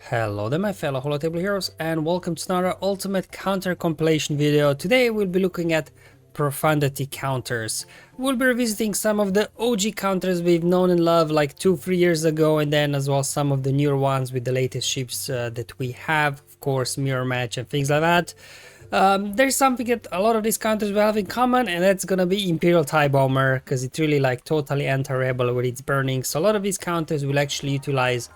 Hello there my fellow holotable heroes, and welcome to another ultimate counter compilation video. Today we'll be looking at Profundity counters. We'll be revisiting some of the OG counters we've known and loved like 2-3 years ago, and then as well some of the newer ones with the latest ships that we have, of course mirror match and things like that. There's something that a lot of these counters will have in common, and that's gonna be Imperial TIE Bomber, because it's really like totally anti-rebel with its burning. So a lot of these counters will actually utilize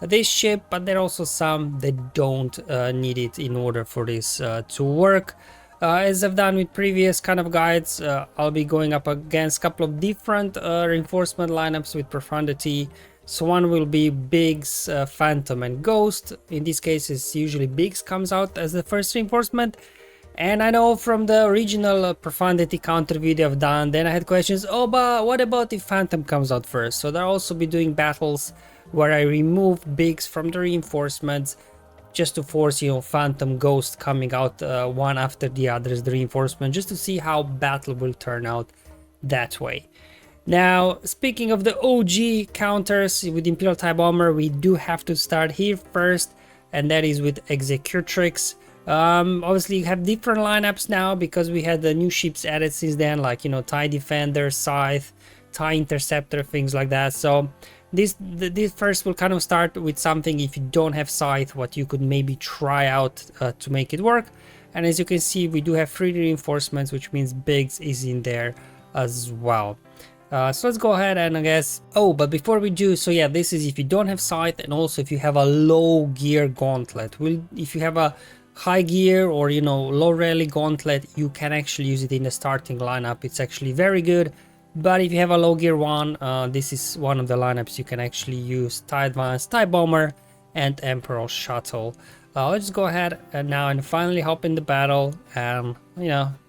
this ship, but there are also some that don't need it in order for this to work. As I've done with previous kind of guides, I'll be going up against a couple of different reinforcement lineups with Profundity. So one will be Biggs, Phantom and Ghost. In these cases usually Biggs comes out as the first reinforcement. And I know from the original Profundity counter video I've done, then I had questions, oh but what about if Phantom comes out first? So I'll also be doing battles where I remove Biggs from the reinforcements just to force, Phantom, Ghost coming out one after the other as the reinforcement, just to see how battle will turn out that way. Now, speaking of the OG counters with Imperial TIE Bomber, we do have to start here first, and that is with Executrix. Obviously you have different lineups now because we had the new ships added since then, like TIE Defender, Scythe, TIE Interceptor, things like that. So this first will kind of start with something, if you don't have Scythe, what you could maybe try out to make it work. And as you can see, we do have 3 reinforcements, which means Biggs is in there as well. So let's go ahead and I guess, but before we do, so yeah, this is if you don't have Scythe, and also if you have a low gear Gauntlet. If you have a high gear or low rally Gauntlet, you can actually use it in the starting lineup. It's actually very good. But if you have a low gear one, this is one of the lineups you can actually use: TIE Advanced, TIE Bomber and Emperor Shuttle. Let's go ahead and finally hop in the battle, and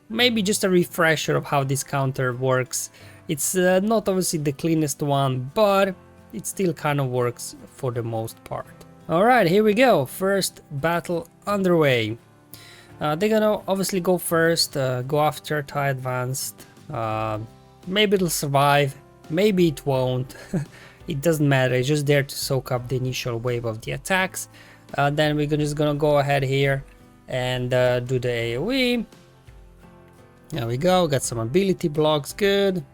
maybe just a refresher of how this counter works. It's not obviously the cleanest one, but it still kind of works for the most part. Alright, here we go, first battle underway. They're gonna obviously go first, go after TIE Advanced. Maybe it'll survive, maybe it won't. It doesn't matter, it's just there to soak up the initial wave of the attacks. Then we're just gonna go ahead here and do the AoE. There we go, got some ability blocks, good.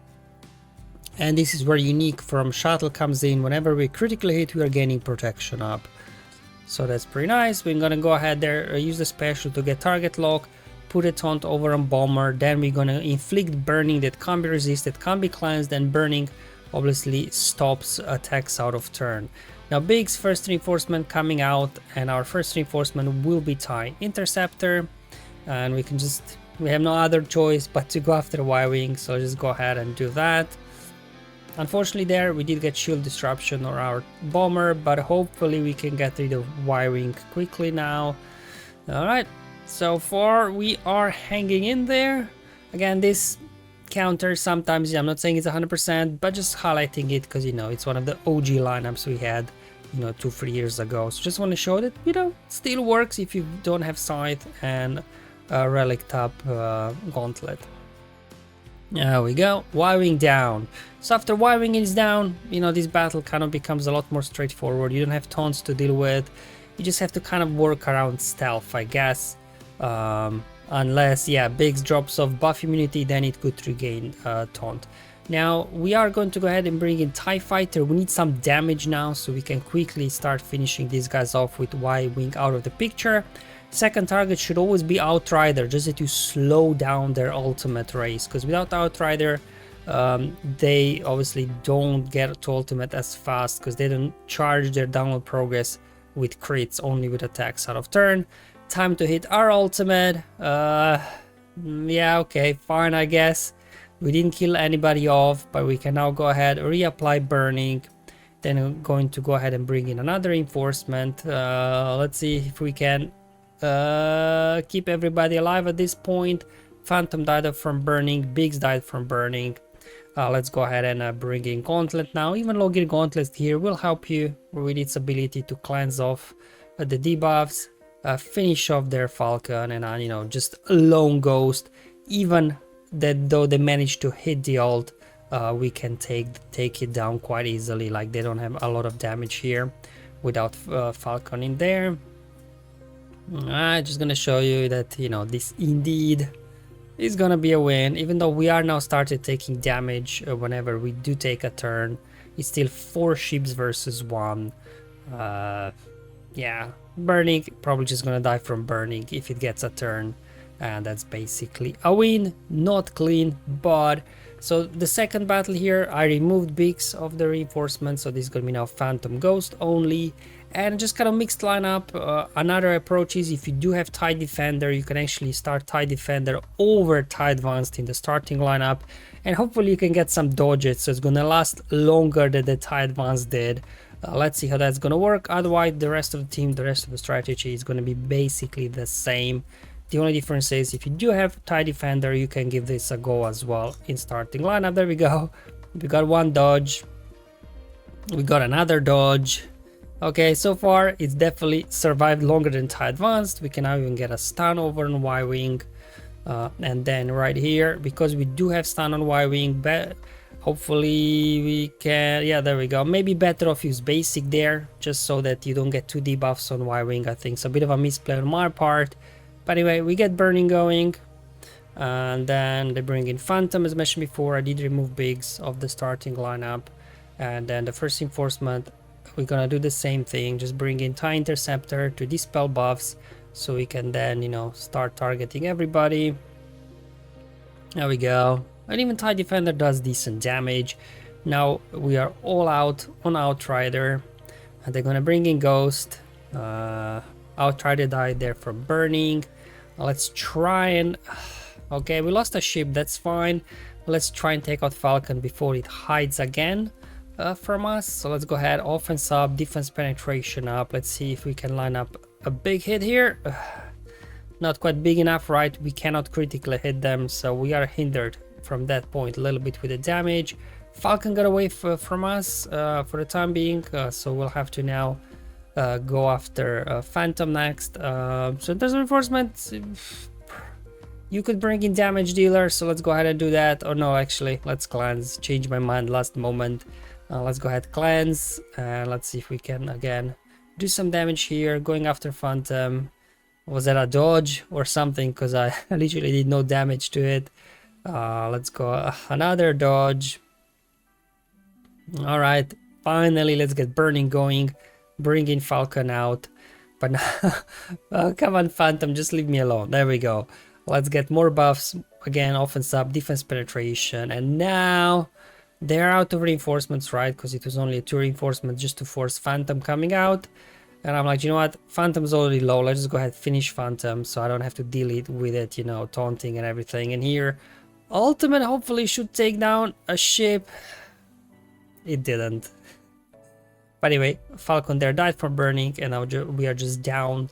And this is where Unique from Shuttle comes in. Whenever we critically hit, we are gaining protection up. So that's pretty nice. We're gonna go ahead there, use the special to get target lock, put a taunt over on Bomber, then we're gonna inflict burning that can't be resisted, can't be cleansed, and burning obviously stops attacks out of turn. Now Biggs first reinforcement coming out, and our first reinforcement will be TIE Interceptor, and we have no other choice but to go after Y-Wing, so just go ahead and do that. Unfortunately there we did get shield disruption on our Bomber, but hopefully we can get rid of Y-Wing quickly now. Alright. So far we are hanging in there. Again, this counter sometimes, I'm not saying it's 100%, but just highlighting it because it's one of the OG lineups we had 2-3 years ago. So just want to show that still works if you don't have Scythe and Relic top Gauntlet. There we go, Y-Wing down. So after Y-Wing is down, this battle kind of becomes a lot more straightforward. You don't have taunts to deal with, you just have to kind of work around stealth, I guess. Unless Biggs drops off buff immunity, then it could regain taunt. Now we are going to go ahead and bring in TIE Fighter. We need some damage now so we can quickly start finishing these guys off with Y-Wing out of the picture. Second target should always be Outrider, just to slow down their ultimate race, because without Outrider they obviously don't get to ultimate as fast, because they don't charge their download progress with crits, only with attacks out of turn. Time to hit our ultimate. Okay, fine, I guess. We didn't kill anybody off, but we can now go ahead, reapply burning. Then I'm going to go ahead and bring in another reinforcement. Let's see if we can keep everybody alive at this point. Phantom died from burning, Biggs died from burning. Let's go ahead and bring in Gauntlet now. Even low gear Gauntlet here will help you with its ability to cleanse off the debuffs. Finish off their Falcon, and just a lone Ghost. Even that though they managed to hit the ult, we can take it down quite easily. Like, they don't have a lot of damage here. without Falcon in there. I'm just gonna show you that, you know, this indeed is gonna be a win, even though we are now started taking damage whenever we do take a turn. It's still 4 ships versus 1. Yeah, burning, probably just gonna die from burning if it gets a turn, and that's basically a win. Not clean, but so the second battle here, I removed Biggs of the reinforcement, so this is gonna be now Phantom Ghost only, and just kind of mixed lineup. Another approach is, if you do have TIE Defender, you can actually start TIE Defender over TIE Advanced in the starting lineup, and hopefully you can get some dodges, so it's gonna last longer than the TIE Advanced did. Let's see how that's gonna work. Otherwise, the rest of the team, the rest of the strategy is gonna be basically the same. The only difference is, if you do have TIE Defender, you can give this a go as well in starting lineup. There we go. We got 1 dodge. We got another dodge. Okay, so far it's definitely survived longer than TIE Advanced. We can now even get a stun over on Y-Wing. And then right here, because we do have stun on Y-Wing, hopefully we can, yeah, there we go. Maybe better off use basic there, just so that you don't get 2 debuffs on Y-Wing. I think it's a bit of a misplay on my part. But anyway, we get burning going. And then they bring in Phantom, as mentioned before. I did remove Biggs of the starting lineup. And then the first reinforcement, we're gonna do the same thing. Just bring in TIE Interceptor to dispel buffs, so we can then, you know, start targeting everybody. There we go. And even TIE Defender does decent damage. Now we are all out on Outrider, and they're gonna bring in Ghost. Outrider died there from burning. Let's try and... Okay, we lost a ship, that's fine. Let's try and take out Falcon before it hides again from us. So let's go ahead, offense up, defense penetration up. Let's see if we can line up a big hit here. Not quite big enough, right? We cannot critically hit them, so we are hindered from that point a little bit with the damage. Falcon got away from us for the time being, so we'll have to now go after Phantom next. So there's reinforcements. You could bring in damage dealer, so let's go ahead and do that. Or no, actually, let's cleanse. Change my mind last moment. Let's go ahead, cleanse, and let's see if we can again do some damage here. Going after Phantom. Was that a dodge or something? Because I literally did no damage to it. Let's go another dodge. All right, finally, let's get burning going. Bring in Falcon out. But now, come on, Phantom, just leave me alone. There we go. Let's get more buffs. Again, offense up, defense penetration. And now they're out of reinforcements, right? Because it was only a 2 reinforcements just to force Phantom coming out. And I'm like, you know what? Phantom's already low. Let's just go ahead and finish Phantom, so I don't have to deal with it, you know, taunting and everything. And here, Ultimate hopefully should take down a ship. It didn't. But anyway, Falcon there died from burning, and now we are just down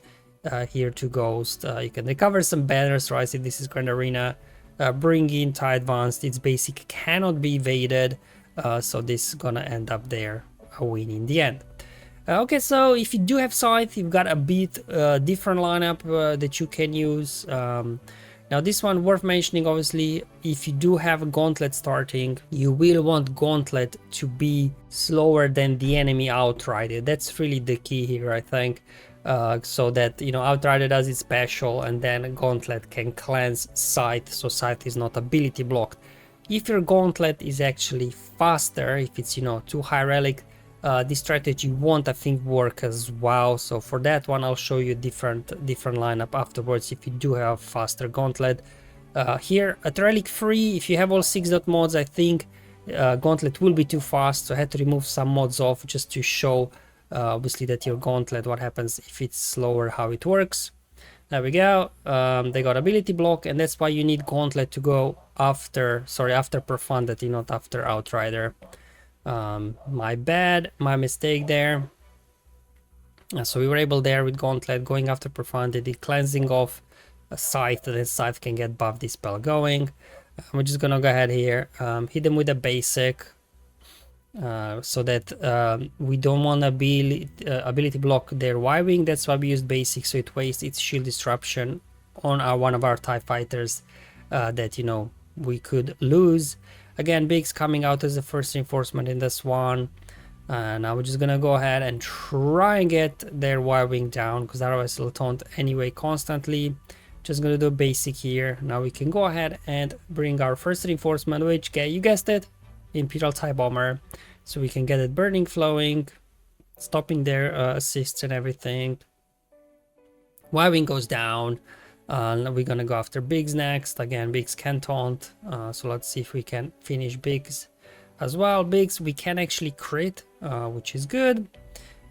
here to Ghost. You can recover some banners, right? See, this is Grand Arena. Bring in TIE Advanced. Its basic cannot be evaded, so this is gonna end up there, a win in the end. Okay, so if you do have Scythe, you've got a bit different lineup that you can use. Now this one worth mentioning, obviously, if you do have a Gauntlet starting, you will want Gauntlet to be slower than the enemy Outrider. That's really the key here, I think. So that, you know, Outrider does its special, and then Gauntlet can cleanse Scythe, so Scythe is not ability blocked. If your Gauntlet is actually faster, if it's, you know, too high relic, this strategy won't, I think, work as well. So for that one, I'll show you different lineup afterwards if you do have faster Gauntlet. Here at Relic free, if you have all 6 dot mods, I think Gauntlet will be too fast, so I had to remove some mods off just to show obviously that your Gauntlet, what happens if it's slower, how it works. There we go. They got ability block, and that's why you need Gauntlet to go after Profundity, not after Outrider. My bad, my mistake there. So we were able there with Gauntlet going after Profundity, cleansing off a Scythe, and then Scythe can get buff dispel going. We're just gonna go ahead here, hit them with a basic, so that we don't want to be ability block their Y-Wing. That's why we used basic, so it wastes its shield disruption on one of our TIE fighters that, you know, we could lose. Again, Biggs coming out as the first reinforcement in this one. Now we're just gonna go ahead and try and get their Y-wing down, because otherwise it'll taunt anyway constantly. Just gonna do basic here. Now we can go ahead and bring our first reinforcement, which, you guessed it, Imperial TIE Bomber, so we can get it burning, flowing, stopping their assists and everything. Y-wing goes down. We're gonna go after Biggs next. Again, Biggs can taunt, so let's see if we can finish Biggs as well. Biggs we can actually crit, which is good.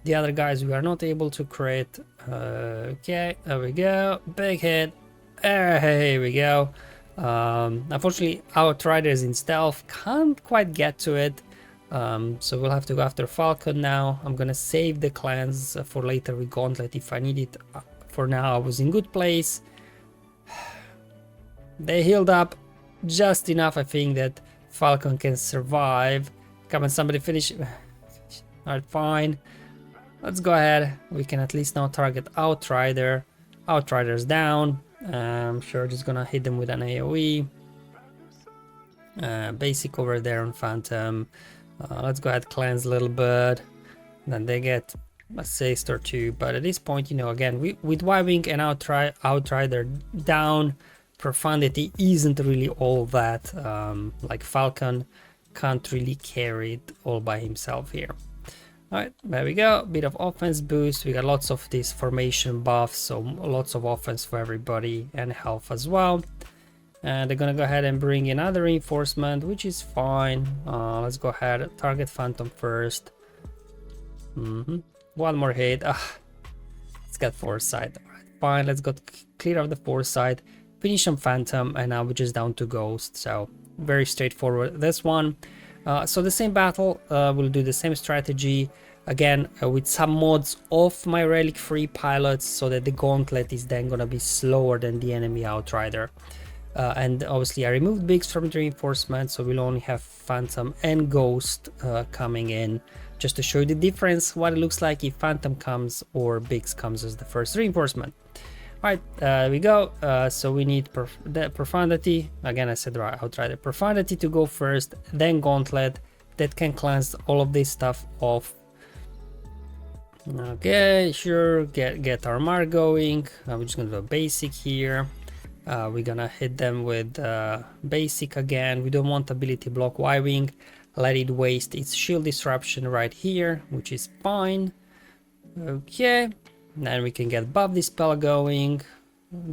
The other guys we are not able to crit. Okay, there we go, big hit. Here we go. Unfortunately, Outriders in stealth can't quite get to it, so we'll have to go after Falcon now. I'm gonna save the clans for later with Gauntlet if I need it. For now I was in good place. They healed up just enough, I think, that Falcon can survive. Come on, somebody finish. Alright, fine. Let's go ahead. We can at least now target Outrider. Outrider's down. I'm sure just gonna hit them with an AoE. Basic over there on Phantom. Let's go ahead, cleanse a little bit. Then they get a assist or two. But at this point, you know, again, with Y-Wing and Outrider down, Profundity isn't really all that. Like Falcon can't really carry it all by himself here. Alright, there we go, bit of offense boost. We got lots of these formation buffs, so lots of offense for everybody, and health as well. And they're gonna go ahead and bring in another reinforcement, which is fine. Let's go ahead, target Phantom first. One more hit. Let's get Foresight. Alright, fine, let's go clear of the Foresight, finish on Phantom, and now we're just down to Ghost. So very straightforward this one. So the same battle, we'll do the same strategy again with some mods of my relic free pilots, so that the Gauntlet is then gonna be slower than the enemy Outrider. And obviously I removed Biggs from the reinforcement, so we'll only have Phantom and Ghost coming in, just to show you the difference, what it looks like if Phantom comes or Biggs comes as the first reinforcement. Alright, there we go. So we need the Profundity. Again, I said Outrider. Profundity to go first, then Gauntlet. That can cleanse all of this stuff off. Okay, sure. Get our Mar going. We're just gonna do a basic here. We're gonna hit them with basic again. We don't want ability block Y-Wing. Let it waste its shield disruption right here, which is fine. Okay. Then we can get buff dispel going,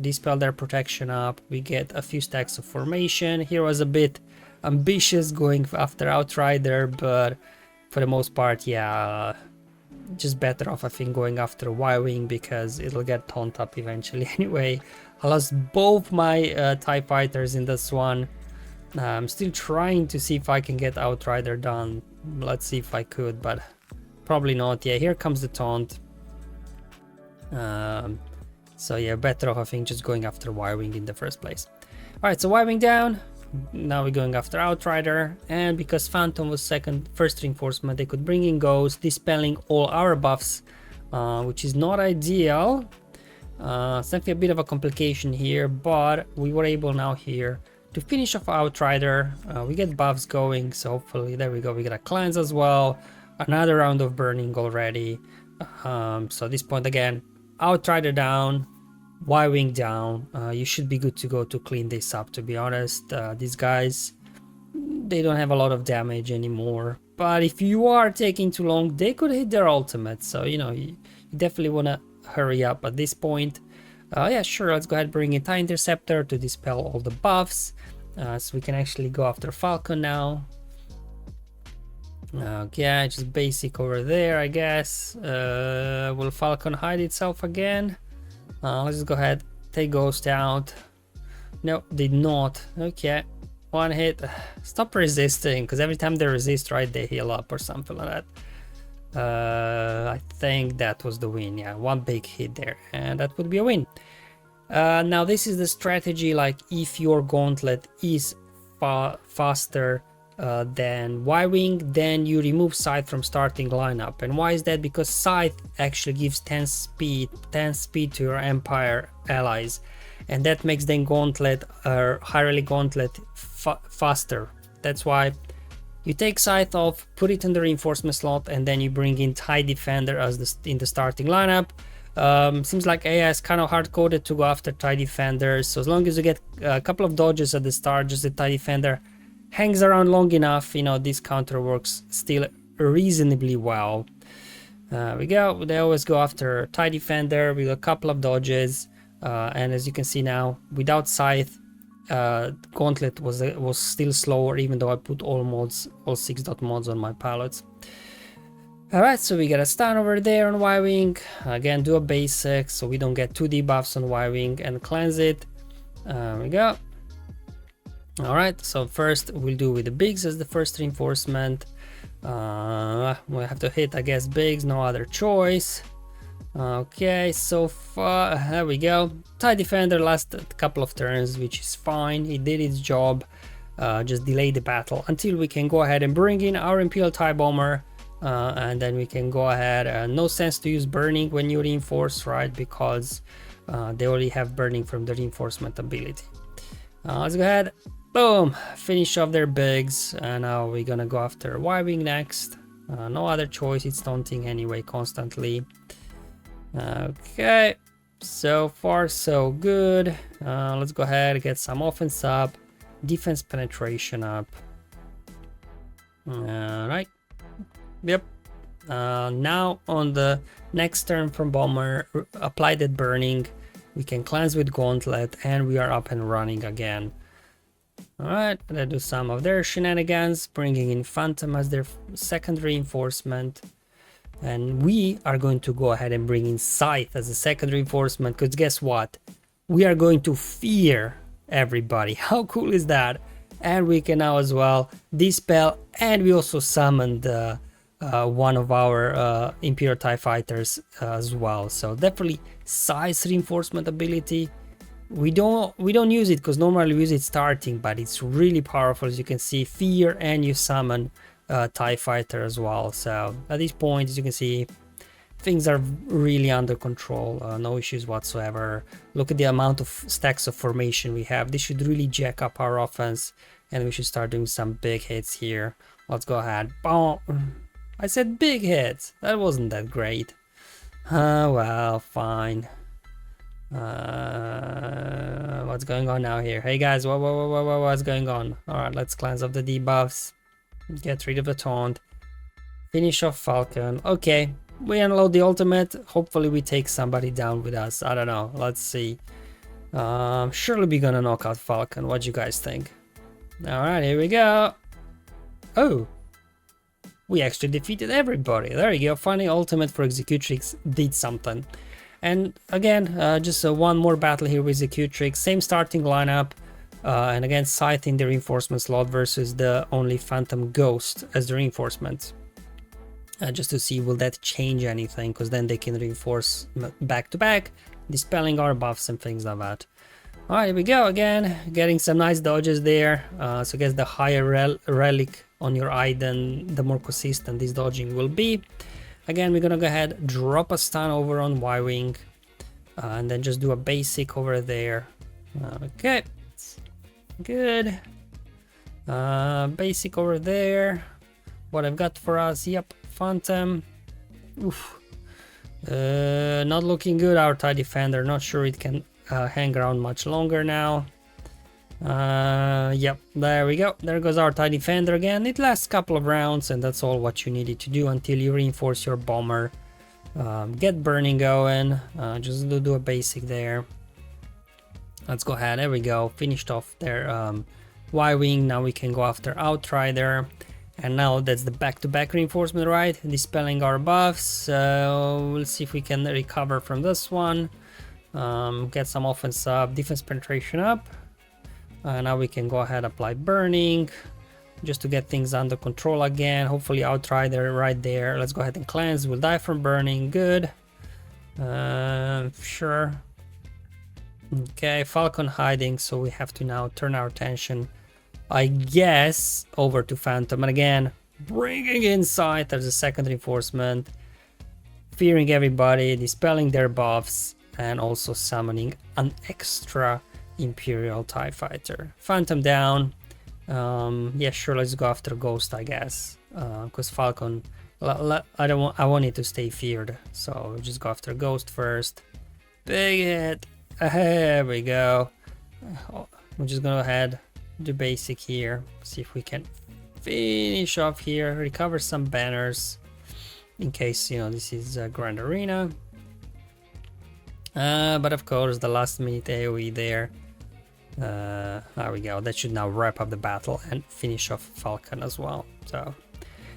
dispel their protection up. We get a few stacks of formation. Here was a bit ambitious going after Outrider, but for the most part, yeah, just better off I think going after Y-Wing, because it'll get taunted up eventually anyway. I lost both my TIE fighters in this one. I'm still trying to see if I can get Outrider done. Let's see if I could, but probably not. Yeah, here comes the taunt. So yeah, better off I think just going after Y-Wing in the first place. Alright, so Y-Wing down. Now we're going after Outrider, and because Phantom was first reinforcement, they could bring in Ghost, dispelling all our buffs, which is not ideal. It's definitely a bit of a complication here, but we were able now here to finish off Outrider. We get buffs going, so hopefully, there we go, we get a cleanse as well. Another round of burning already. So at this point again, Outrider down, Y-Wing down. You should be good to go to clean this up, to be honest. These guys, they don't have a lot of damage anymore, but if you are taking too long, they could hit their ultimate, so you know, you definitely want to hurry up at this point. Yeah, sure, let's go ahead and bring in TIE Interceptor to dispel all the buffs, so we can actually go after Falcon now. Okay, just basic over there, I guess. Will Falcon hide itself again? Let's just go ahead, take Ghost out. No, did not. Okay, one hit. Stop resisting, because every time they resist, right, they heal up or something like that. I think that was the win. Yeah, one big hit there, and that would be a win. Now this is the strategy, like if your Gauntlet is faster than Y-Wing, then you remove Scythe from starting lineup. And why is that? Because Scythe actually gives 10 speed to your Empire allies, and that makes then Gauntlet or High Relic Gauntlet faster. That's why You take Scythe off, put it in the reinforcement slot, and then you bring in TIE Defender as in the starting lineup. Seems like AI is kind of hard-coded to go after TIE Defenders, so as long as you get a couple of dodges at the start, just the TIE Defender hangs around long enough, you know, this counter works still reasonably well. We go, they always go after TIE Defender with a couple of dodges, and as you can see now, without Scythe, Gauntlet was still slower, even though I put all 6 dot mods on my pallets. Alright, so we get a stun over there on Y-Wing. Again, do a basic so we don't get 2 debuffs on Y-Wing and cleanse it. There we go. Alright, so first we'll do with the Bigs as the first reinforcement. We'll have to hit, I guess, Bigs, no other choice. Okay, so far, there we go. TIE Defender lasted a couple of turns, which is fine. It did its job. Just delay the battle until we can go ahead and bring in our Imperial TIE Bomber. And then we can go ahead. No sense to use burning when you reinforce, right? Because they already have burning from the reinforcement ability. Let's go ahead. Boom! Finish off their Bigs. And now we're gonna go after Y-Wing next. No other choice. It's taunting anyway constantly. Okay. So far so good. Let's go ahead and get some offense up. Defense penetration up. Alright. Yep. Now on the next turn from Bomber, apply that burning, we can cleanse with Gauntlet, and we are up and running again. Alright, let's do some of their shenanigans, bringing in Phantom as their second reinforcement. And we are going to go ahead and bring in Scythe as a second reinforcement, because guess what? We are going to fear everybody. How cool is that? And we can now as well dispel, and we also summoned one of our Imperial TIE fighters as well. So definitely Scythe reinforcement ability. We don't use it because normally we use it starting, but it's really powerful. As you can see, fear, and you summon TIE fighter as well. So at this point, as you can see, things are really under control. No issues whatsoever. Look at the amount of stacks of formation we have. This should really jack up our offense, and we should start doing some big hits here. Let's go ahead. Boom. I said big hits. That wasn't that great. Well, fine. What's going on now here? Hey guys, what's going on? Alright, let's cleanse up the debuffs. Get rid of the taunt. Finish off Falcon. Okay, we unload the ultimate. Hopefully we take somebody down with us. I don't know. Let's see. Surely we're gonna knock out Falcon. What do you guys think? Alright, here we go. Oh. We actually defeated everybody. There you go. Finally, ultimate for Executrix did something. And again, just one more battle here with Executrix. Same starting lineup. And again, Scythe in the reinforcement slot versus the only Phantom Ghost as the reinforcement. Just to see will that change anything, because then they can reinforce back to back, dispelling our buffs and things like that. Alright, here we go again. Getting some nice dodges there. So I guess the higher relic on your eye, then the more consistent this dodging will be. Again, we're gonna go ahead, drop a stun over on Y-Wing, and then just do a basic over there. Okay, good. Basic over there. What I've got for us, yep, Phantom. Oof. Not looking good, our TIE Defender. Not sure it can hang around much longer now. Yep, there we go. There goes our TIE Defender again. It lasts a couple of rounds, and that's all what you needed to do until you reinforce your bomber. Get burning going. Just do a basic there. Let's go ahead. There we go. Finished off their Y-Wing. Now we can go after Outrider. And now that's the back-to-back reinforcement, right? Dispelling our buffs. So we'll see if we can recover from this one. Get some offense up, defense penetration up. Now we can go ahead, apply burning just to get things under control again. Hopefully Outrider right there. Let's go ahead and cleanse. We'll die from burning. Good. Sure. Okay, Falcon hiding, so we have to now turn our attention, I guess, over to Phantom. And again, bringing in Scythe as a second reinforcement, fearing everybody, dispelling their buffs, and also summoning an extra Imperial TIE fighter. Phantom down. Yeah, sure, let's go after Ghost, I guess, because Falcon, I want it to stay feared, so we'll just go after Ghost first. Big hit. Here we go. We're just gonna go ahead, do basic here, see if we can finish off here, recover some banners in case, you know, this is a Grand Arena. But of course, the last minute AoE there. There we go. That should now wrap up the battle and finish off Falcon as well. So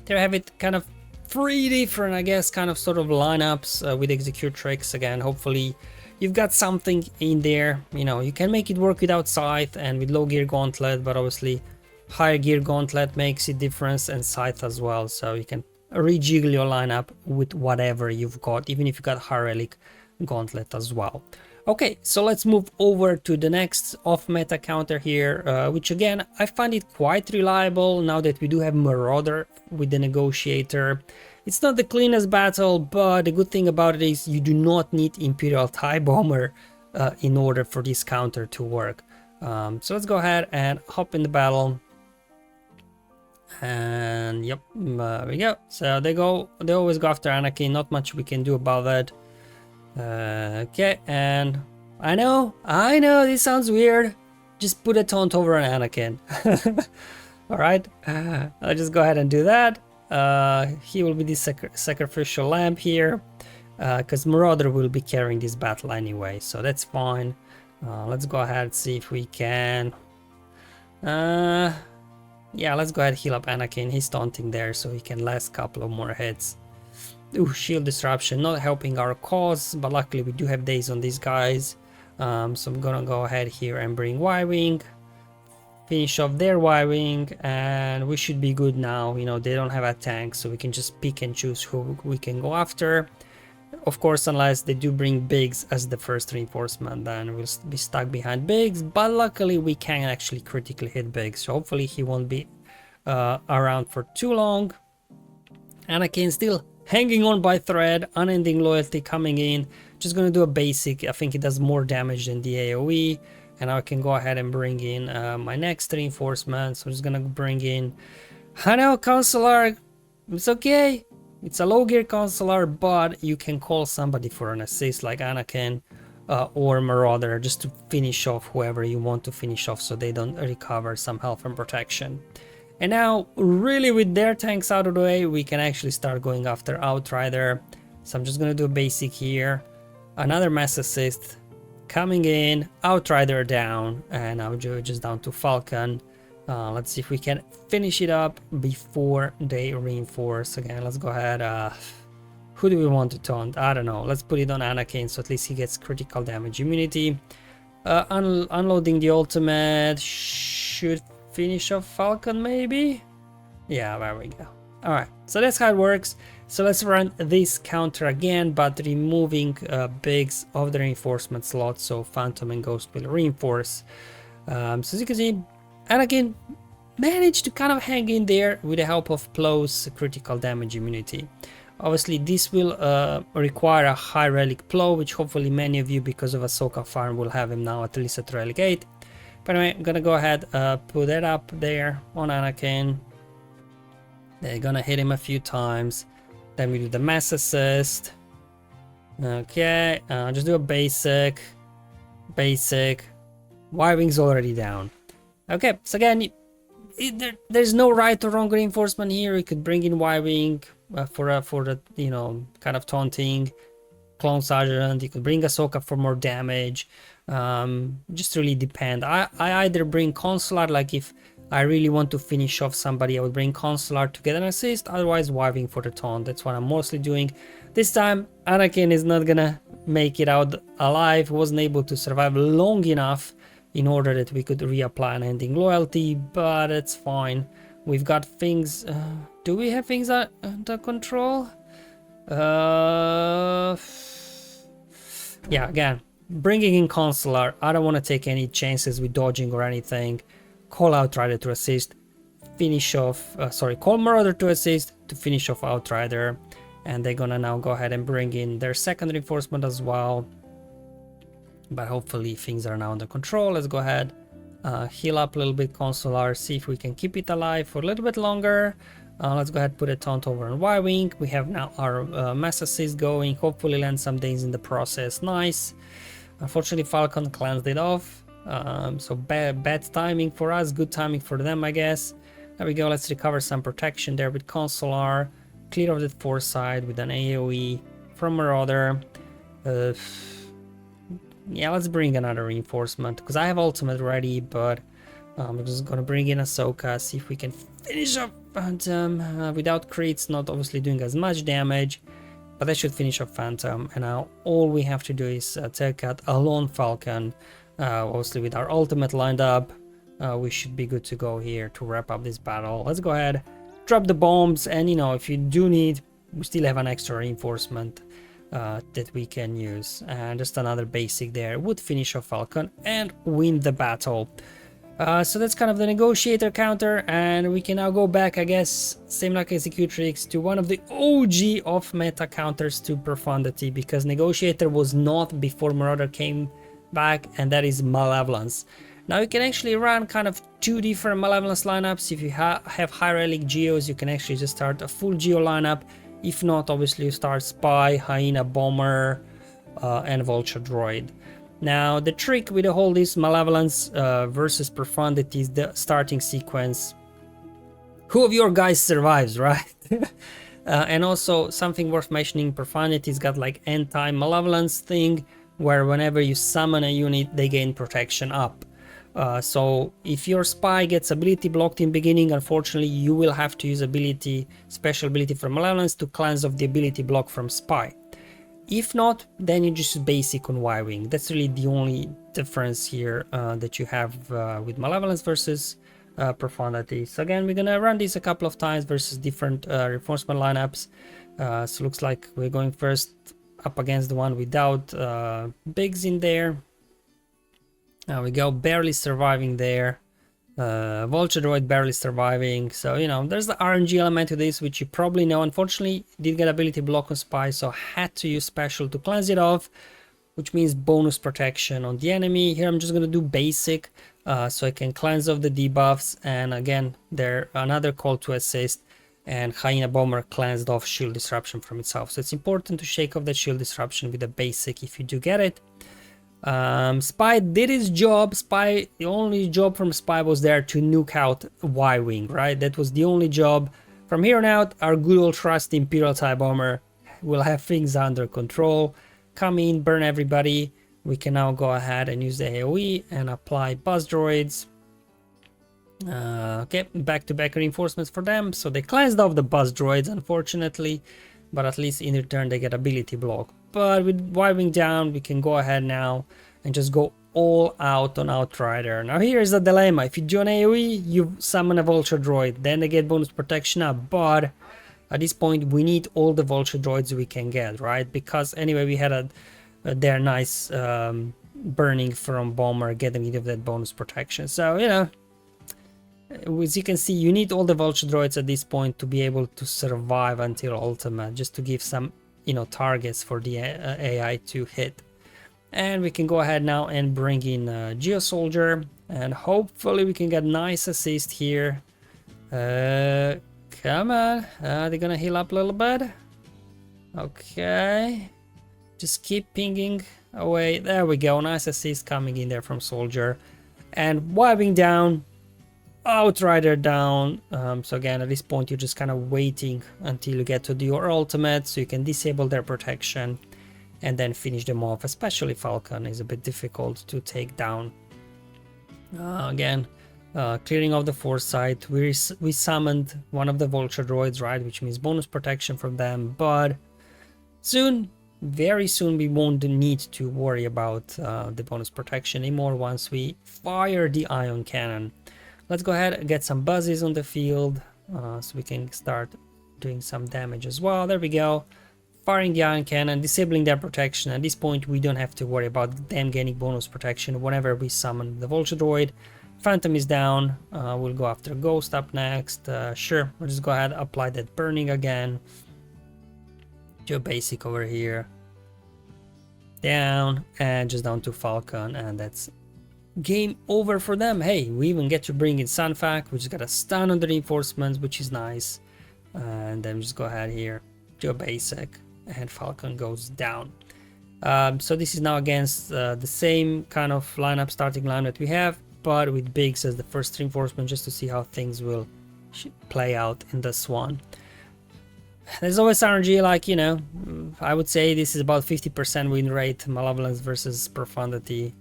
there you have it, kind of 3 different, I guess, kind of sort of lineups with Executrix. Again, hopefully you've got something in there. You know, you can make it work without Scythe and with low gear Gauntlet, but obviously higher gear Gauntlet makes a difference, and Scythe as well. So you can rejiggle your lineup with whatever you've got, even if you got high Relic Gauntlet as well. Okay, so let's move over to the next off-meta counter here, which again, I find it quite reliable now that we do have Marauder with the Negotiator. It's not the cleanest battle, but the good thing about it is you do not need Imperial TIE Bomber in order for this counter to work. So let's go ahead and hop in the battle. And yep, there we go. So they always go after Anakin, not much we can do about that. Okay, and I know this sounds weird. Just put a taunt over an Anakin. Alright, I'll just go ahead and do that. He will be the sacrificial lamb here, because Marauder will be carrying this battle anyway, so that's fine. Let's go ahead and see if we can. Yeah, let's go ahead and heal up Anakin. He's taunting there, so he can last couple of more hits. Ooh, shield disruption, not helping our cause, but luckily we do have days on these guys. So I'm gonna go ahead here and bring Y-Wing, finish off their Y-Wing, and we should be good now. You know, they don't have a tank, so we can just pick and choose who we can go after. Of course, unless they do bring Biggs as the first reinforcement, then we'll be stuck behind Biggs, but luckily we can actually critically hit Biggs, so hopefully he won't be around for too long. Anakin still hanging on by thread, unending loyalty coming in. Just gonna do a basic. I think it does more damage than the AoE, and I can go ahead and bring in my next reinforcement. So I'm just gonna bring in, I know, Consular. It's okay, it's a low gear Consular, but you can call somebody for an assist like Anakin or Marauder, just to finish off whoever you want to finish off, so they don't recover some health and protection. And now, really, with their tanks out of the way, we can actually start going after Outrider. So I'm just gonna do a basic here. Another mass assist coming in, Outrider down, and now we're just down to Falcon. Let's see if we can finish it up before they reinforce. Again, let's go ahead. Who do we want to taunt? I don't know. Let's put it on Anakin, so at least he gets critical damage immunity. Unloading the ultimate should finish off Falcon, maybe? Yeah, there we go. Alright, so that's how it works. So let's run this counter again, but removing Biggs of the reinforcement slot, so Phantom and Ghost will reinforce. So as you can see, Anakin managed to kind of hang in there with the help of Plow's critical damage immunity. Obviously, this will require a high Relic Plow, which hopefully many of you, because of Ahsoka farm, will have him now at least at Relic 8. But anyway, I'm gonna go ahead, put that up there on Anakin. They're gonna hit him a few times. Then we do the mass assist. Okay, just do a basic. Y-Wing's already down. Okay, so again, there's no right or wrong reinforcement here. You could bring in Y-Wing for the, you know, kind of taunting. Clone Sergeant, you could bring Ahsoka for more damage. Just really depend. I either bring Consular, like if I really want to finish off somebody, I would bring Consular to get an assist, otherwise Y-Wing for the taunt. That's what I'm mostly doing. This time Anakin is not gonna make it out alive. He wasn't able to survive long enough in order that we could reapply an ending loyalty, but it's fine. We've got things. Do we have things under control? Yeah, again, bringing in Consular. I don't want to take any chances with dodging or anything. Call Outrider to assist, finish off, call Marauder to assist to finish off Outrider, and they're gonna now go ahead and bring in their second reinforcement as well. But hopefully things are now under control. Let's go ahead, Heal up a little bit Consular, see if we can keep it alive for a little bit longer. Let's go ahead and put a taunt over on Y-Wing. We have now our mass assist going, hopefully land some days in the process. Nice. Unfortunately, Falcon cleansed it off, so bad timing for us, good timing for them, I guess. There we go, let's recover some protection there with Consular, clear of the foresight with an AoE from Marauder. Yeah, let's bring another reinforcement, because I have ultimate ready, but I'm just gonna bring in Ahsoka, see if we can finish up Phantom without crits, not obviously doing as much damage, but that should finish up Phantom. And now all we have to do is take out a lone Falcon, obviously with our ultimate lined up. We should be good to go here to wrap up this battle. Let's go ahead, drop the bombs, and you know, if you do need, we still have an extra reinforcement that we can use, and just another basic there would finish off Falcon and win the battle. So that's kind of the Negotiator counter, and we can now go back, I guess, same like Executrix, to one of the OG of meta counters to Profundity, because Negotiator was not before Marauder came back, and that is Malevolence. Now you can actually run kind of two different Malevolence lineups. If you have high Relic Geos, you can actually just start a full Geo lineup. If not, obviously you start Spy, Hyena, Bomber, and Vulture Droid. Now the trick with the whole this Malevolence versus Profundity is the starting sequence. Who of your guys survives, right? And also something worth mentioning, Profundity's got like anti-Malevolence thing, where whenever you summon a unit, they gain protection up. So if your Spy gets ability blocked in beginning, unfortunately you will have to use special ability from Malevolence to cleanse off the ability block from Spy. If not, then you just use basic on Y-Wing. That's really the only difference here that you have with Malevolence versus Profundity. So again, we're gonna run this a couple of times versus different reinforcement lineups. So looks like we're going first up against the one without Biggs in there. There we go, barely surviving there. Vulture Droid barely surviving. So, you know, there's the RNG element to this, which you probably know. Unfortunately, did get ability block on Spy, so had to use special to cleanse it off, which means bonus protection on the enemy. Here I'm just gonna do basic, so I can cleanse off the debuffs. And again, there another call to assist, and Hyena Bomber cleansed off shield disruption from itself. So it's important to shake off that shield disruption with a basic if you do get it. Spy did his job. The only job from Spy was there to nuke out Y-Wing, right? That was the only job. From here on out, our good old trusty Imperial TIE Bomber will have things under control. Come in, burn everybody. We can now go ahead and use the AoE and apply Buzz Droids. Okay, back-to-back reinforcements for them. So they cleansed off the Buzz Droids, unfortunately, but at least in return they get ability block. But with Y-Wing down, we can go ahead now and just go all out on Outrider. Now here's the dilemma. If you do an AoE, you summon a Vulture Droid, then they get bonus protection up, but at this point we need all the Vulture Droids we can get, right? Because anyway, we had their nice burning from Bomber, getting rid of that bonus protection. So, you know, as you can see, you need all the Vulture Droids at this point to be able to survive until Ultimate, just to give some, you know, targets for the AI to hit. And we can go ahead now and bring in Geo Soldier, and hopefully we can get nice assist here. Come on, they're gonna heal up a little bit. Okay, just keep pinging away. There we go, nice assist coming in there from Soldier. And Y-Wing down, Outrider down. So again, at this point you're just kind of waiting until you get to your ultimate so you can disable their protection and then finish them off. Especially Falcon is a bit difficult to take down. Again, clearing of the foresight, we summoned one of the Vulture Droids, right, which means bonus protection from them, but soon, very soon, we won't need to worry about the bonus protection anymore once we fire the ion cannon. Let's go ahead and get some buzzes on the field so we can start doing some damage as well. There we go. Firing the ion cannon, disabling their protection. At this point, we don't have to worry about them gaining bonus protection whenever we summon the Vulture Droid. Phantom is down. We'll go after Ghost up next. Sure, we'll just go ahead and apply that burning again. Do a basic over here. Down, and just down to Falcon, and that's game over for them. Hey, we even get to bring in Sunfac, which has got a stun on the reinforcements, which is nice. And then just go ahead here, do a basic, and Falcon goes down. So this is now against the same kind of lineup, starting line that we have, but with Biggs as the first reinforcement, just to see how things will play out in this one. There's always RNG, like, you know, I would say this is about 50% win rate, Malevolence versus Profundity.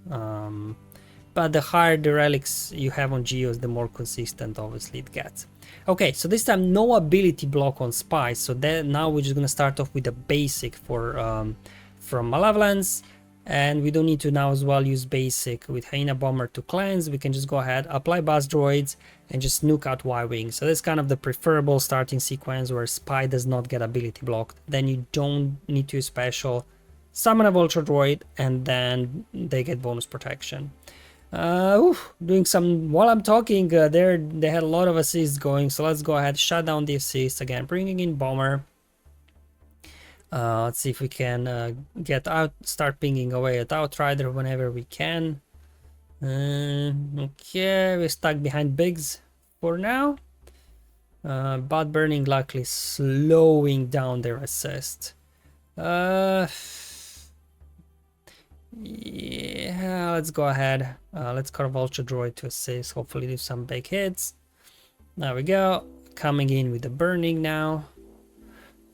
But the higher the relics you have on Geos, the more consistent obviously it gets. Okay, so this time no ability block on Spy, so then now we're just gonna start off with a basic for from Malevolence, and we don't need to now as well use basic with Hyena Bomber to cleanse. We can just go ahead, apply Buzz Droids, and just nuke out Y-Wing. So that's kind of the preferable starting sequence where Spy does not get ability blocked. Then you don't need to use special, summon a Vulture Droid, and then they get bonus protection. Doing some while I'm talking. They had a lot of assists going, so let's go ahead, shut down the assists again, bringing in Bomber. Let's see if we can get out, start pinging away at Outrider whenever we can. Okay, we're stuck behind Biggs for now, but burning luckily slowing down their assist. Yeah, let's go ahead. Let's call Vulture Droid to assist, hopefully do some big hits. There we go, coming in with the burning now.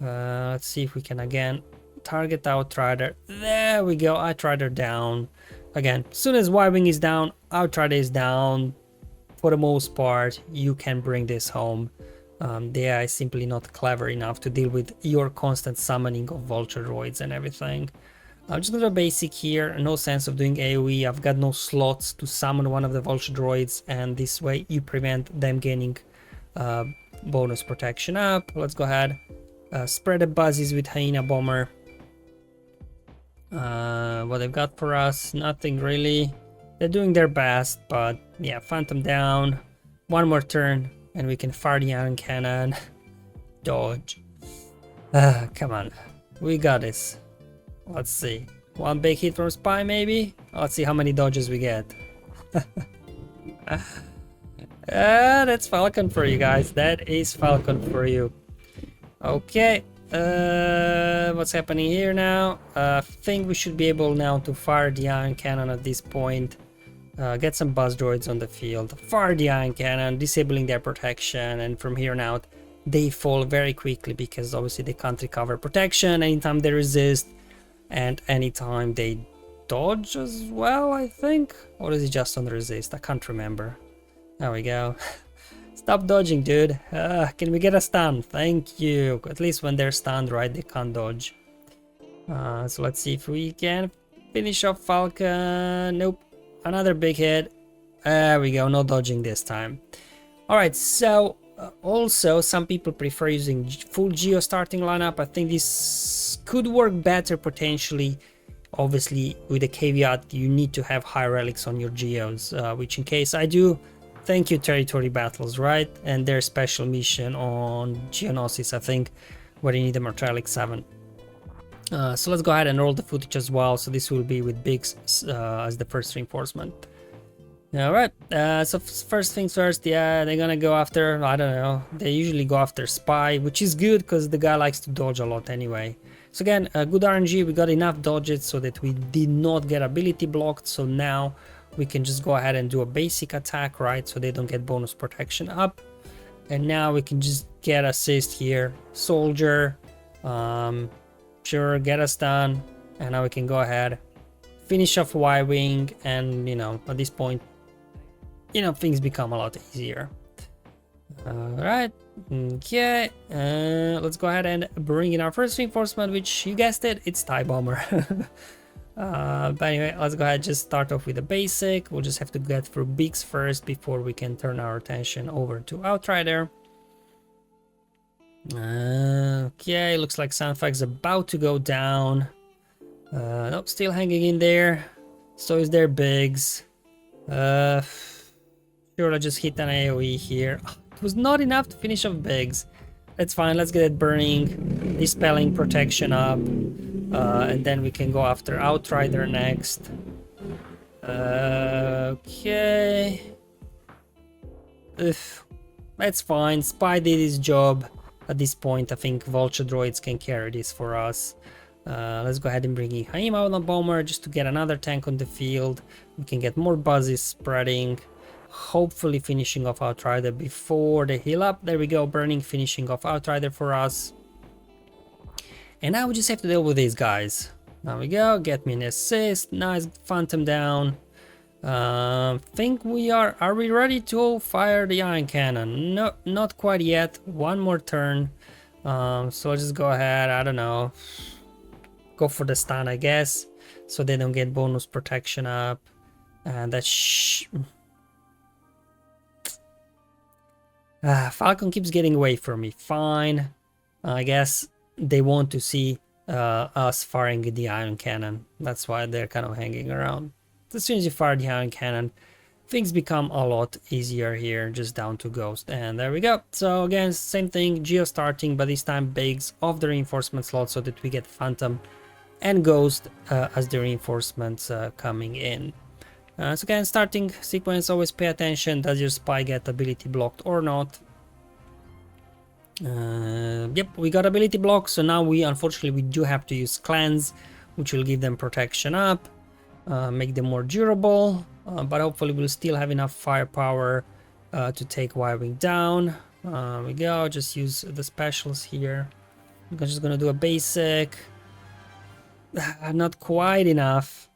Let's see if we can again target Outrider. There we go, Outrider down. Again, as soon as Y-Wing is down, Outrider is down. For the most part, you can bring this home. The AI is simply not clever enough to deal with your constant summoning of Vulture Droids and everything. I'm just gonna do a basic here, no sense of doing AoE. I've got no slots to summon one of the Vulture Droids, and this way you prevent them gaining bonus protection up. Let's go ahead, spread the buzzies with Hyena Bomber. What they've got for us, nothing really. They're doing their best, but yeah, Phantom down. One more turn, and we can fire the Ion Cannon. Dodge. Come on, we got this. Let's see. One big hit from Spy, maybe? Let's see how many dodges we get. That's Falcon for you guys. That is Falcon for you. Okay. What's happening here now? I think we should be able now to fire the Ion Cannon at this point. Get some Buzz Droids on the field. Fire the Ion Cannon, disabling their protection, and from here on out, they fall very quickly because obviously they can't recover protection anytime they resist. And anytime they dodge as well, I think? Or is it just on resist? I can't remember. There we go. Stop dodging, dude. Can we get a stun? Thank you. At least when they're stunned, right, they can't dodge. So let's see if we can finish off Falcon. Nope. Another big hit. There we go. No dodging this time. Alright, so also some people prefer using full Geo starting lineup. I think this could work better potentially, obviously with the caveat you need to have high relics on your Geos, which in case I do, thank you Territory Battles, right? And their special mission on Geonosis, I think, where you need a Mortalic 7. So let's go ahead and roll the footage as well. So this will be with Biggs as the first reinforcement. Alright, so first things first, yeah, they're gonna go after, I don't know, they usually go after Spy, which is good because the guy likes to dodge a lot anyway. So again, good RNG, we got enough dodges so that we did not get ability blocked, so now we can just go ahead and do a basic attack, right, so they don't get bonus protection up. And now we can just get assist here, Soldier, sure, get us done, and now we can go ahead, finish off Y-Wing, and you know, at this point, you know, things become a lot easier. Alright, okay, let's go ahead and bring in our first reinforcement, which you guessed it, it's TIE Bomber. But anyway, let's go ahead, just start off with the basic. We'll just have to get through Biggs first before we can turn our attention over to Outrider. Okay, looks like Sunfac's about to go down. Nope, still hanging in there. So is their Biggs. Sure, I just hit an AoE here. It was not enough to finish off Biggs. That's fine, let's get it burning, dispelling protection up, and then we can go after Outrider next. Okay. Ugh, that's fine. Spy did his job. At this point, I think Vulture Droids can carry this for us. Let's go ahead and bring in Haim out on Bomber just to get another tank on the field. We can get more buzzes spreading. Hopefully finishing off Outrider before they heal up. There we go, burning, finishing off Outrider for us. And now we just have to deal with these guys. There we go, get me an assist. Nice Phantom down. Think we are we ready to fire the ion cannon? No, not quite yet. One more turn. So I'll just go ahead, I don't know, go for the stun, I guess, so they don't get bonus protection up. And that's Falcon keeps getting away from me. Fine, I guess they want to see us firing the ion cannon. That's why they're kind of hanging around. As soon as you fire the ion cannon, things become a lot easier here, just down to Ghost. And there we go. So again, same thing, Geo starting, but this time Biggs off the reinforcement slot so that we get Phantom and Ghost as the reinforcements coming in. So again, starting sequence, always pay attention, does your spy get ability blocked or not? Yep, we got ability blocked, so now unfortunately we do have to use Cleanse, which will give them protection up. Make them more durable, but hopefully we'll still have enough firepower to take Y-Wing down. We go, just use the specials here. I'm just gonna do a basic. Not quite enough.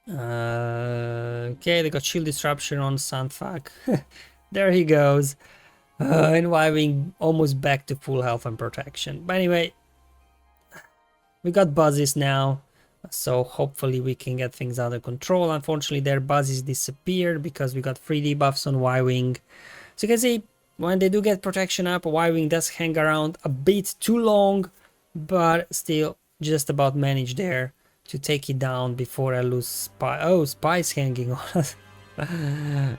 Okay, they got shield disruption on Sandfak. There he goes. And Y-Wing almost back to full health and protection. But anyway, we got buzzes now. So hopefully we can get things under control. Unfortunately, their buzzes disappeared because we got 3 debuffs on Y-Wing. So you can see when they do get protection up, Y-Wing does hang around a bit too long, but still just about managed there to take it down before I lose Spy. Oh, Spy's hanging on.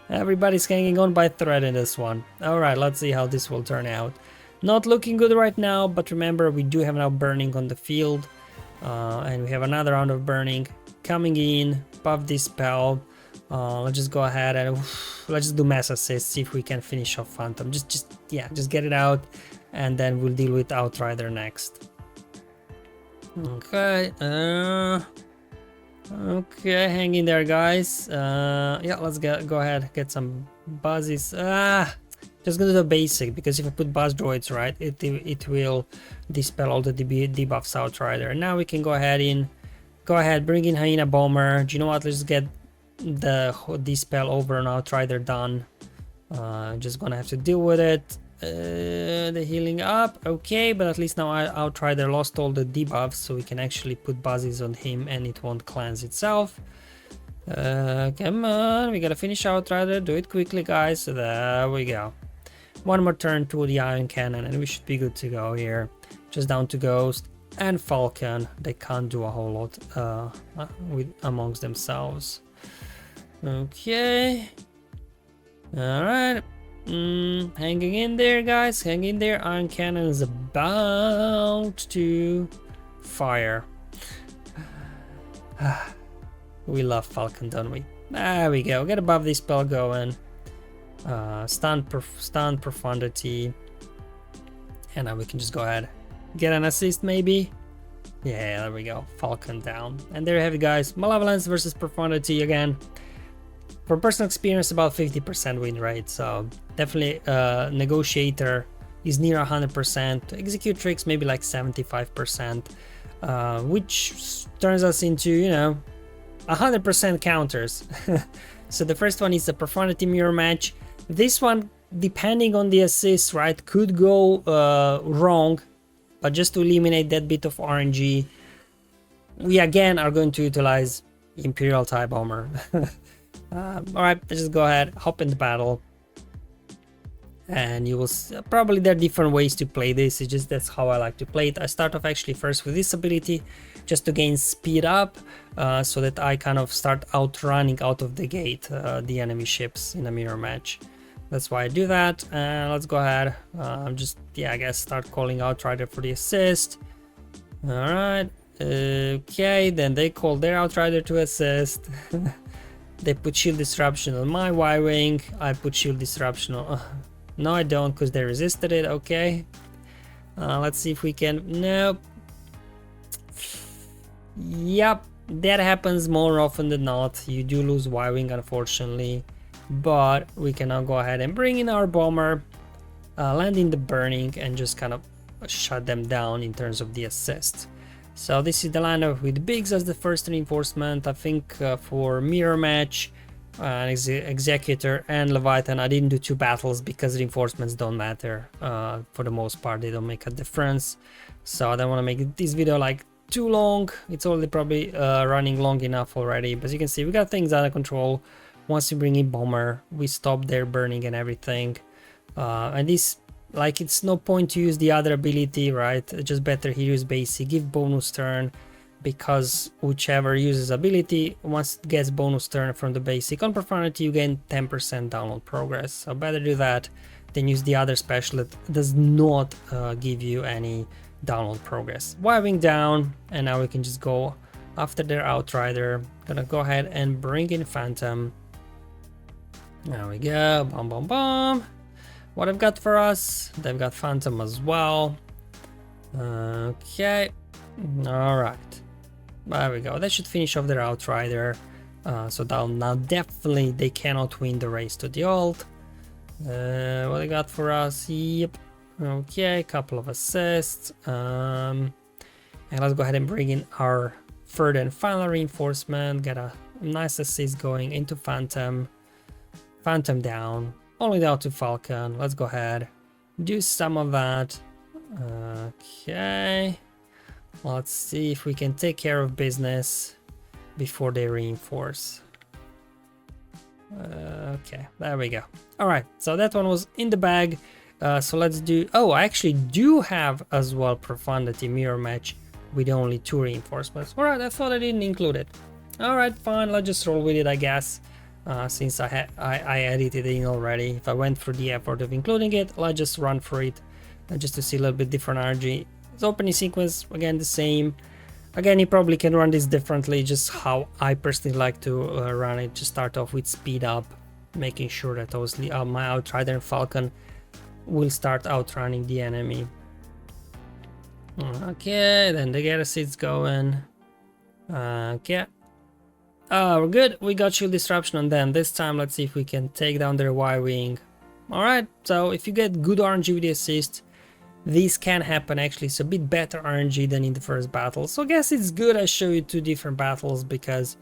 Everybody's hanging on by thread in this one. Alright, let's see how this will turn out. Not looking good right now, but remember we do have now burning on the field. And we have another round of burning coming in. Buff this spell. Let's just go ahead and let's just do mass assist, see if we can finish off Phantom. Just get it out, and then we'll deal with Outrider next. Okay, okay, hang in there, guys. Yeah, let's go ahead, get some buzzes. Just gonna do the basic, because if I put buzz droids, right, it will dispel all the debuffs Outrider. And now we can go ahead, bring in Hyena Bomber. Do you know what? Let's get the dispel over on Outrider done. Just gonna have to deal with it. The healing up, okay, but at least now Outrider lost all the debuffs, so we can actually put buzzes on him and it won't cleanse itself. Come on, we gotta finish Outrider. Do it quickly, guys. There we go. One more turn to the ion cannon and we should be good to go here. Just down to Ghost and Falcon. They can't do a whole lot amongst themselves. Okay. Alright. Hanging in there, guys. Hang in there. Ion cannon is about to fire. We love Falcon, don't we? There we go. Get above this spell going. Stun Profundity. And now we can just go ahead. Get an assist, maybe. Yeah, there we go. Falcon down. And there you have it, guys. Malevolence versus Profundity again. From personal experience, about 50% win rate. So definitely Negotiator is near 100%. Executrix maybe like 75%. Which turns us into, you know, 100% counters. So the first one is the Profundity mirror match. This one, depending on the assist, right, could go wrong, but just to eliminate that bit of RNG, we again are going to utilize Imperial TIE Bomber. Alright, let's just go ahead, hop in the battle, and you will probably there are different ways to play this. It's just that's how I like to play it. I start off actually first with this ability just to gain speed up, so that I kind of start outrunning out of the gate the enemy ships in a mirror match. That's why I do that. And let's go ahead, I guess start calling Outrider for the assist. Alright, Okay, then they call their Outrider to assist. They put shield disruption on my Y-Wing. I put shield disruption on... no, I don't, because they resisted it. Okay. Let's see if we can... Nope. Yep, that happens more often than not. You do lose Y-Wing, unfortunately. But we can now go ahead and bring in our bomber, land in the burning, and just kind of shut them down in terms of the assist. So this is the lineup with Biggs as the first reinforcement. I think for mirror match, Executor and Leviathan, I didn't do 2 battles because reinforcements don't matter. For the most part, they don't make a difference. So I don't want to make this video like too long. It's already probably running long enough already. But as you can see, we got things under control. Once we bring in bomber, we stop their burning and everything. And this, like, it's no point to use the other ability, right? It's just better he use basic, give bonus turn, because whichever uses ability, once it gets bonus turn from the basic on Profundity, you gain 10% download progress. So better do that than use the other special that does not give you any download progress. Y-Wing down, and now we can just go after their Outrider. Gonna go ahead and bring in Phantom. There we go, boom, boom, boom. What I've got for us, they've got Phantom as well. Okay, all right. There we go. That should finish off their Outrider. So now definitely they cannot win the race to the ult. What they got for us? Yep. Okay, couple of assists. And let's go ahead and bring in our third and final reinforcement. Get a nice assist going into Phantom. Phantom down. Only down to Falcon. Let's go ahead. Do some of that. Okay. Let's see if we can take care of business before they reinforce. Okay, there we go. All right, so that one was in the bag. So let's do... Oh, I actually do have as well Profundity mirror match with only 2 reinforcements. All right, I thought I didn't include it. All right, fine. Let's just roll with it, I guess. Since I edited it in already. If I went through the effort of including it, let's just run for it, just to see a little bit different RNG. It's opening sequence, again the same. Again, you probably can run this differently, just how I personally like to run it. Just start off with speed up, making sure that obviously my Outrider and Falcon will start outrunning the enemy. Okay, then they get assists going. Okay. We're good. We got shield disruption on them. This time, let's see if we can take down their Y-Wing. Alright, so if you get good RNG with the assist, this can happen actually. It's a bit better RNG than in the first battle. So I guess it's good I show you 2 different battles because,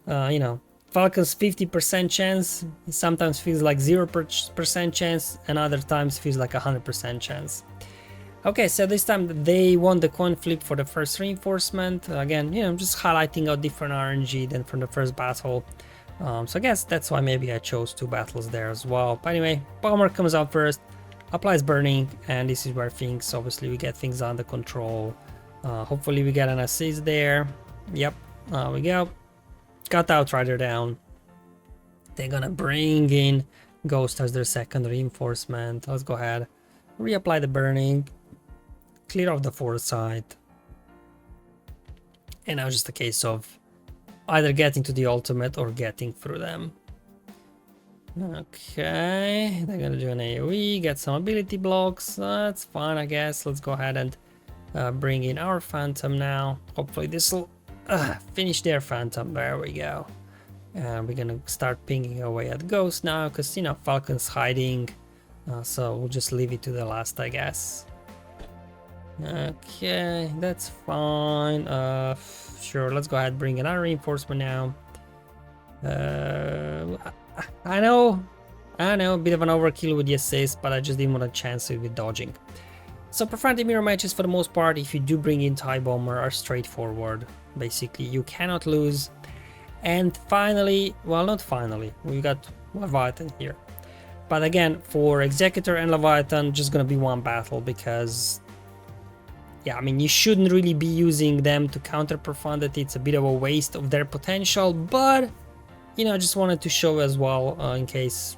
you know, Falcon's 50% chance sometimes feels like 0% chance and other times feels like 100% chance. Okay, so this time they won the coin flip for the first reinforcement. Again, you know, just highlighting a different RNG than from the first battle. So I guess that's why maybe I chose 2 battles there as well. But anyway, bomber comes out first, applies burning, and this is where things, obviously we get things under control. Hopefully we get an assist there. Yep, we go. Got the Outrider down. They're gonna bring in Ghost as their second reinforcement. Let's go ahead, reapply the burning. Clear off the foresight, and now just a case of either getting to the ultimate or getting through them. Okay, they're gonna do an AoE, get some ability blocks. That's fine, I guess. Let's go ahead and bring in our Phantom now. Hopefully this will finish their Phantom. There we go. And we're gonna start pinging away at Ghost now, because, you know, Falcon's hiding, so we'll just leave it to the last, I guess. Okay, that's fine. Sure, let's go ahead and bring in our reinforcement now. I know, a bit of an overkill with the assist, but I just didn't want to chance it with dodging. So Profundity mirror matches, for the most part, if you do bring in TIE Bomber, are straightforward. Basically, you cannot lose. And finally, well, not finally, we got Leviathan here. But again, for Executor and Leviathan, just gonna be 1 battle because, yeah, I mean, you shouldn't really be using them to counter Profundity. It's a bit of a waste of their potential, but, you know, I just wanted to show as well, in case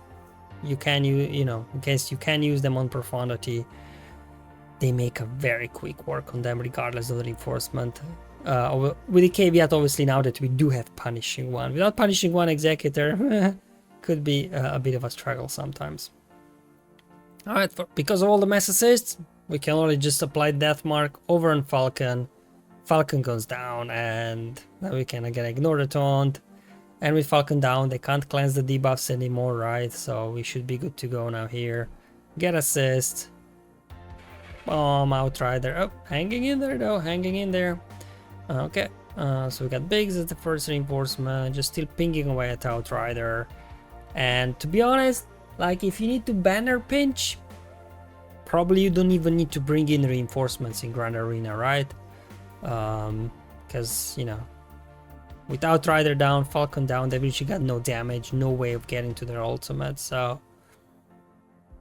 you can, in case you can use them on Profundity. They make a very quick work on them, regardless of the reinforcement. with the caveat obviously now that we do have Punishing One. Without Punishing One, Executor could be a bit of a struggle sometimes. Alright, because of all the mass assists, we can only just apply Death Mark over on Falcon. Falcon goes down, and then we can again ignore the taunt. And with Falcon down, they can't cleanse the debuffs anymore, right? So we should be good to go now here. Get assist. Boom, Outrider. Oh, hanging in there though, hanging in there. Okay, so we got Biggs as the first reinforcement, just still pinging away at Outrider. And to be honest, like if you need to banner pinch, probably you don't even need to bring in reinforcements in Grand Arena, right? Because, you know, with Outrider down, Falcon down, they've literally got no damage, no way of getting to their ultimate. So,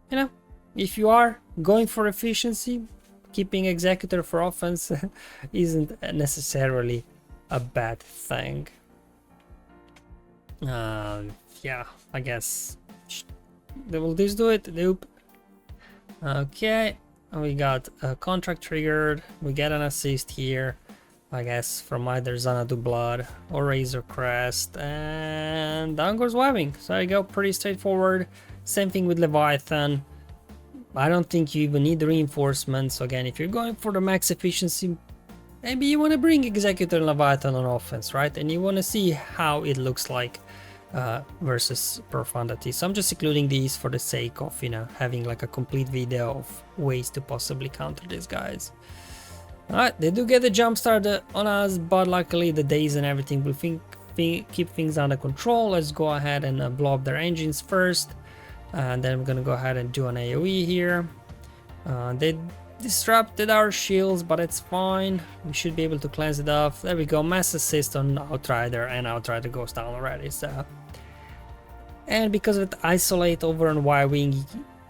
you know, if you are going for efficiency, keeping Executor for offense isn't necessarily a bad thing. Yeah, I guess. Will this do it? Nope. Okay, we got a contract triggered. We get an assist here, I guess, from either Xanadu Blood or Razor Crest, and down goes Webbing. So there you go, pretty straightforward. Same thing with Leviathan. I don't think you even need the reinforcements. So again, if you're going for the max efficiency, maybe you want to bring Executor Leviathan on offense, right? And you want to see how it looks like versus Profundity. So I'm just including these for the sake of, you know, having like a complete video of ways to possibly counter these guys. Alright, they do get the jump start on us, but luckily the days and everything will keep things under control. Let's go ahead and blow up their engines first. And then we're gonna go ahead and do an AoE here. They disrupted our shields, but it's fine. We should be able to cleanse it off. There we go, mass assist on Outrider, and Outrider goes down already. So, and because of it, isolate over on Y-Wing,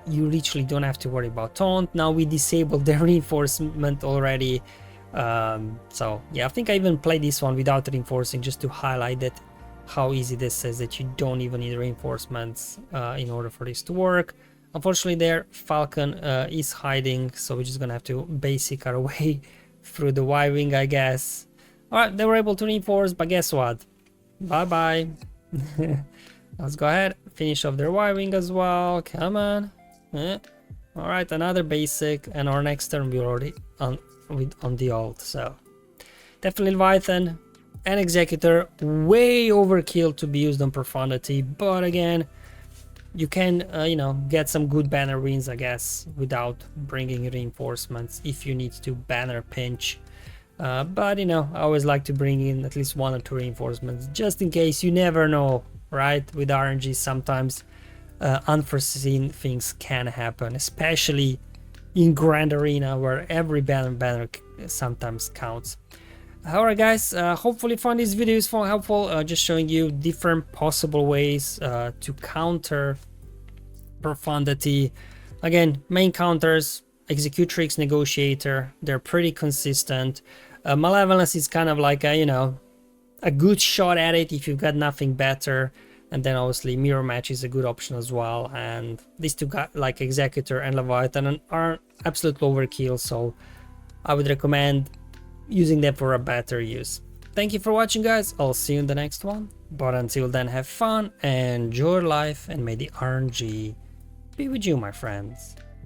you literally don't have to worry about taunt. Now we disabled their reinforcement already. So yeah, I think I even played this one without reinforcing just to highlight that how easy this is, that you don't even need reinforcements in order for this to work. Unfortunately, their Falcon is hiding, so we're just gonna have to basic our way through the Y-Wing, I guess. Alright, they were able to reinforce, but guess what? Bye-bye. Let's go ahead, finish off their Y-Wing as well. Come on. Alright, another basic, and our next turn we're already on the ult, so definitely Leviathan and Executor, way overkill to be used on Profundity, but again, you can, you know, get some good banner wins, I guess, without bringing reinforcements if you need to banner pinch. But, you know, I always like to bring in at least 1 or 2 reinforcements, just in case. You never know, right? With RNG, sometimes unforeseen things can happen, especially in Grand Arena, where every banner sometimes counts. Alright guys, hopefully you found this video useful, helpful, just showing you different possible ways to counter Profundity. Again, main counters, Executrix, Negotiator, they're pretty consistent. Malevolence is kind of like a, you know, a good shot at it if you've got nothing better. And then obviously Mirror Match is a good option as well. And these two guys, like Executor and Leviathan, are absolute overkill, so I would recommend using them for a better use. Thank you for watching guys, I'll see you in the next one, but until then, have fun, enjoy life, and may the RNG be with you, my friends.